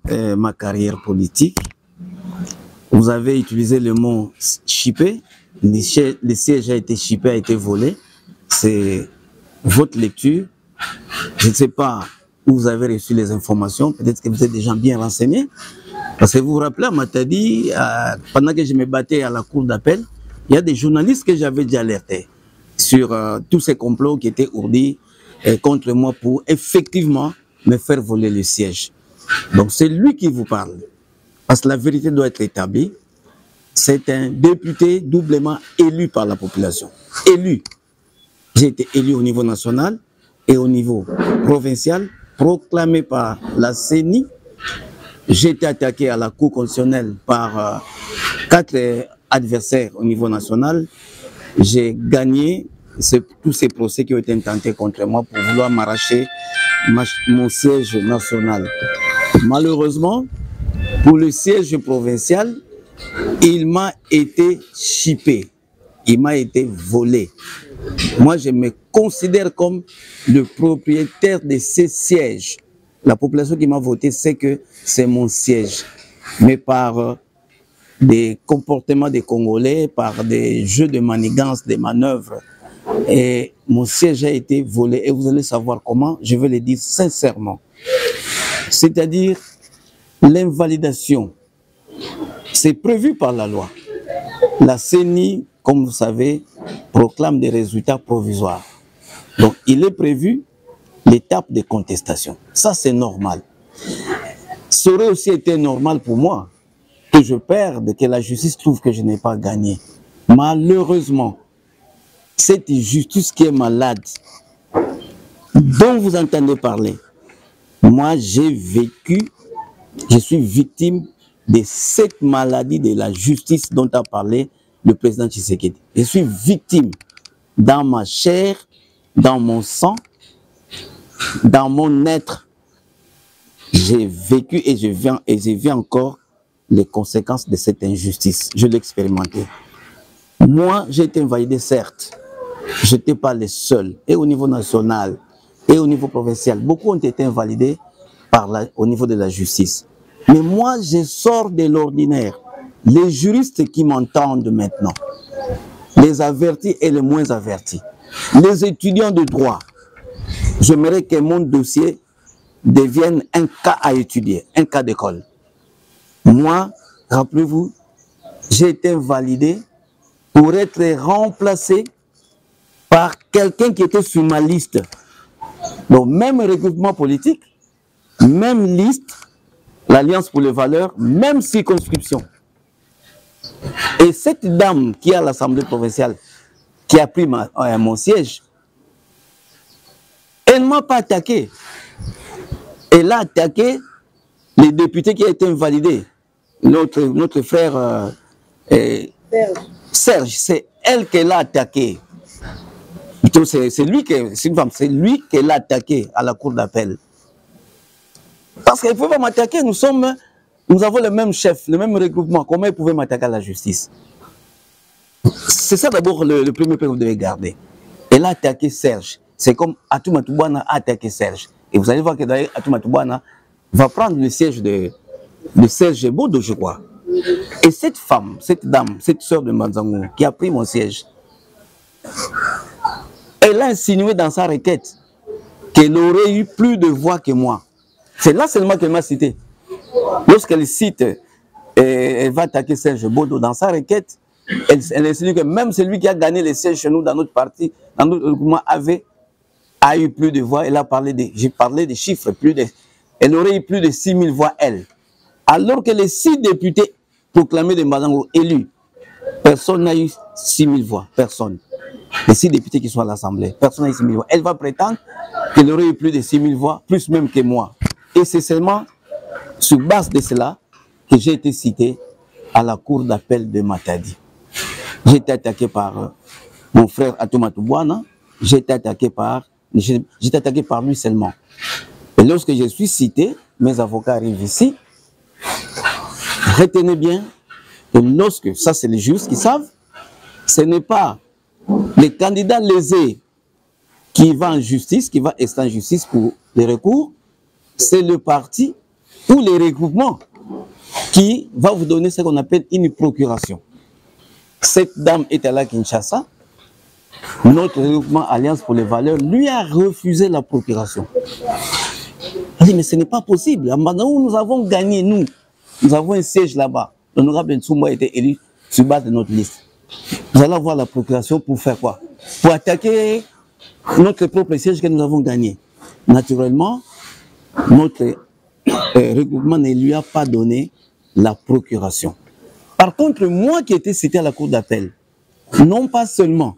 ma carrière politique, vous avez utilisé le mot chippé. Le siège a été chippé, a été volé. C'est votre lecture. Je ne sais pas où vous avez reçu les informations. Peut-être que vous êtes des gens bien renseignés. Parce que vous vous rappelez, à Matadi, pendant que je me battais à la cour d'appel, il y a des journalistes que j'avais déjà alertés sur tous ces complots qui étaient ourdis contre moi pour effectivement me faire voler le siège. Donc c'est lui qui vous parle. Parce que la vérité doit être établie. C'est un député doublement élu par la population. Élu. J'ai été élu au niveau national et au niveau provincial, proclamé par la CENI. J'ai été attaqué à la Cour constitutionnelle par 4 adversaires au niveau national. J'ai gagné tous ces procès qui ont été intentés contre moi pour vouloir m'arracher mon siège national. Malheureusement, pour le siège provincial, il m'a été chippé, il m'a été volé. Moi, je me considère comme le propriétaire de ces sièges. La population qui m'a voté sait que c'est mon siège. Mais par des comportements des Congolais, par des jeux de manigance, des manœuvres, et mon siège a été volé. Et vous allez savoir comment, je vais le dire sincèrement. C'est-à-dire l'invalidation. C'est prévu par la loi. La CENI, comme vous savez, proclame des résultats provisoires. Donc, il est prévu l'étape de contestation. Ça, c'est normal. Ça aurait aussi été normal pour moi que je perde, que la justice trouve que je n'ai pas gagné. Malheureusement, cette justice qui est malade, dont vous entendez parler, moi, j'ai vécu, je suis victime de cette maladie de la justice dont a parlé le président Tshisekedi. Je suis victime dans ma chair, dans mon sang, dans mon être. J'ai vécu et je vis encore les conséquences de cette injustice. Je l'ai expérimenté. Moi, j'ai été invalidé, certes. Je n'étais pas le seul. Et au niveau national, et au niveau provincial, beaucoup ont été invalidés au niveau de la justice. Mais moi, je sors de l'ordinaire. Les juristes qui m'entendent maintenant, les avertis et les moins avertis, les étudiants de droit, j'aimerais que mon dossier devienne un cas à étudier, un cas d'école. Moi, rappelez-vous, j'ai été invalidé pour être remplacé par quelqu'un qui était sur ma liste. Donc, même regroupement politique, même liste, l'Alliance pour les valeurs, même circonscription. Et cette dame qui est à l'Assemblée provinciale, qui a pris mon siège, elle ne m'a pas attaqué. Elle a attaqué les députés qui ont été invalidés. Notre frère Serge, c'est elle qui l'a attaqué. C'est lui qui l'a attaqué à la cour d'appel. Parce qu'elle ne pouvait pas m'attaquer, nous avons le même chef, le même regroupement. Comment ils pouvaient m'attaquer à la justice? C'est ça d'abord le premier point que vous devez garder. Elle a attaqué Serge. C'est comme Atouma Toubouana a attaqué Serge. Et vous allez voir que d'ailleurs Atouma Toubouana va prendre le siège de Serge Bodo, je crois. Et cette femme, cette dame, cette sœur de Manzango, qui a pris mon siège, elle a insinué dans sa requête qu'elle aurait eu plus de voix que moi. C'est là seulement qu'elle m'a cité. Lorsqu'elle cite, elle va attaquer Serge Bodo dans sa requête, elle insinue que même celui qui a gagné les sièges chez nous dans notre parti, dans notre groupement, a eu plus de voix. Elle a parlé j'ai parlé des chiffres, elle aurait eu plus de 6 000 voix, elle. Alors que les 6 députés proclamés de Mbadango élus, personne n'a eu 6 000 voix, personne. Les 6 députés qui sont à l'Assemblée, personne n'a eu 6 000 voix. Elle va prétendre qu'elle aurait eu plus de 6 000 voix, plus même que moi. Et c'est seulement sur base de cela que j'ai été cité à la cour d'appel de Matadi. J'ai été attaqué par mon frère Atouma Toubouana, j'ai été attaqué par lui seulement. Et lorsque je suis cité, mes avocats arrivent ici, retenez bien que lorsque, ça c'est les juristes qui savent, ce n'est pas le candidat lésé qui va en justice, qui va rester en justice pour les recours, c'est le parti ou les regroupements qui va vous donner ce qu'on appelle une procuration. Cette dame est allée à Kinshasa. Notre regroupement Alliance pour les valeurs lui a refusé la procuration. Elle dit, mais ce n'est pas possible. Maintenant où nous avons gagné, nous avons un siège là-bas. L'honorable Nsoumba a été élu sur base de notre liste. Nous allons avoir la procuration pour faire quoi? Pour attaquer notre propre siège que nous avons gagné. Naturellement, notre regroupement ne lui a pas donné la procuration. Par contre, moi qui étais cité à la cour d'appel, non pas seulement